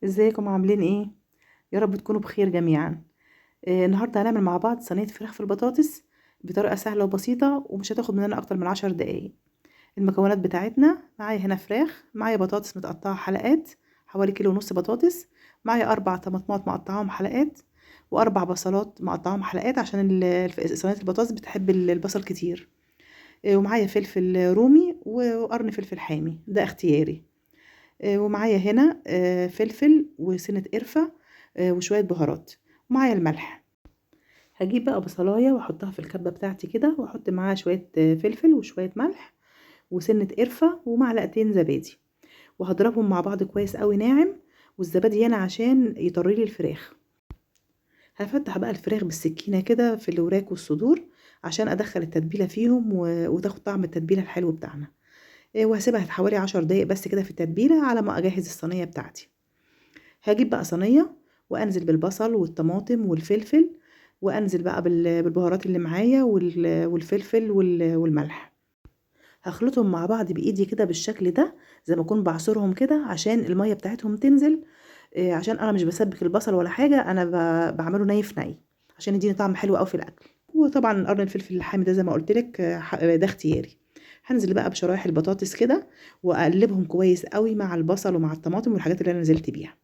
ازيكم عاملين ايه؟ يا رب تكونوا بخير جميعا. النهارده هنعمل مع بعض صينيه فراخ في البطاطس بطريقه سهله وبسيطه ومش هتاخد مننا اكتر من 10 دقايق. المكونات بتاعتنا: معايا هنا فراخ، معايا بطاطس متقطعه حلقات حوالي كيلو ونص بطاطس، معايا 4 طماطمات مقطعاهم حلقات، واربع بصلات مقطعاهم حلقات عشان صينيه البطاطس بتحب البصل كتير. ومعايا فلفل رومي وقرن فلفل حامي ده اختياري. ومعايا هنا فلفل وسنة قرفة وشوية بهارات، ومعايا الملح. هجيب بقى بصلاية واحطها في الكبة بتاعتي كده، واحط معاها شوية فلفل وشوية ملح وسنة قرفة ومعلقتين زبادي، وهضربهم مع بعض كويس قوي ناعم. والزبادي هنا عشان يطريلي الفراخ. هفتح بقى الفراخ بالسكينة كده في الوراك والصدور عشان ادخل التتبيلة فيهم وتاخد طعم التتبيلة الحلو بتاعنا. وهسيبها حوالي 10 دقايق بس كده في التتبيلة على ما اجهز الصينية بتاعتي. هاجيب بقى صينية وانزل بالبصل والطماطم والفلفل، وانزل بقى بالبهارات اللي معايا والفلفل والملح. هخلطهم مع بعض بايدي كده بالشكل ده، زي ما اكون بعصرهم كده عشان المية بتاعتهم تنزل. عشان انا مش بسبك البصل ولا حاجة، انا بعمله ني في ني عشان يديني طعم حلو قوي في الاكل. وطبعا قرن الفلفل الحامي ده زي ما قلت لك ده اختياري. هنزل بقى بشرايح البطاطس كده واقلبهم كويس قوي مع البصل ومع الطماطم والحاجات اللي انا نزلت بيها.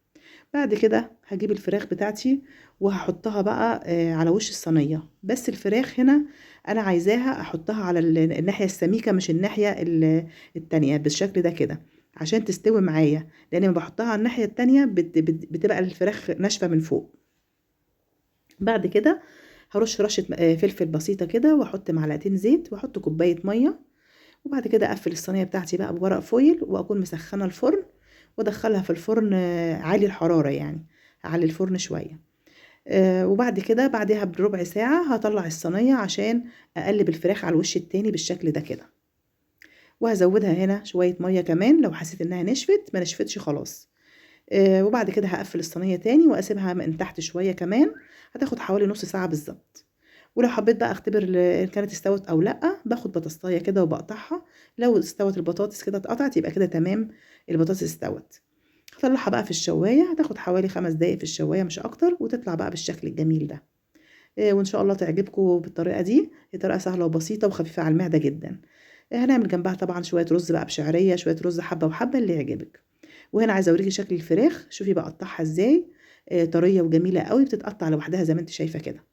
بعد كده هجيب الفراخ بتاعتي وهحطها بقى على وش الصينية، بس الفراخ هنا انا عايزاها احطها على الناحية السميكة مش الناحية التانية بالشكل ده كده عشان تستوي معايا، لان لما بحطها على الناحية التانية بتبقى الفراخ ناشفة من فوق. بعد كده هرش رشة فلفل بسيطة كده، واحط معلقتين زيت، واحط كوباية مية. وبعد كده اقفل الصينية بتاعتي بقى بورق فويل، واكون مسخنة الفرن وادخلها في الفرن عالي الحرارة يعني، على الفرن شوية. وبعد كده بعدها بربع ساعة هطلع الصينية عشان اقلب الفراخ على الوش التاني بالشكل ده كده. وهزودها هنا شوية مية كمان لو حسيت انها نشفت، ما نشفتش خلاص. وبعد كده هقفل الصينية تاني واسيبها من تحت شوية كمان، هتاخد حوالي نص ساعة بالظبط. ولو حبيت بقى اختبر ان كانت استوت او لا، باخد بطاطسايه كده وبقطعها. لو استوت البطاطس كده اتقطعت يبقى كده تمام، البطاطس استوت. هطلعها بقى في الشوايه، هتاخد حوالي 5 دقايق في الشوايه مش اكتر، وتطلع بقى بالشكل الجميل ده. وان شاء الله تعجبكم بالطريقه دي، هي طريقه سهله وبسيطه وخفيفه على المعده جدا. هنعمل جنبها طبعا شويه رز بقى بشعريه، شويه رز حبه وحبه اللي يعجبك. وهنا عايزه اوريكي شكل الفراخ، شوفي بقطعها ازاي. طريه وجميله قوي، بتتقطع لوحدها زي ما انت شايفه كده.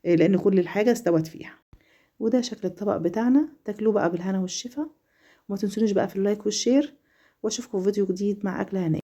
لان كل الحاجه استوت فيها. وده شكل الطبق بتاعنا، تاكلوه بقى بالهنا والشفا. وما تنسونيش بقى في اللايك والشير، واشوفكم في فيديو جديد مع اكله هنية.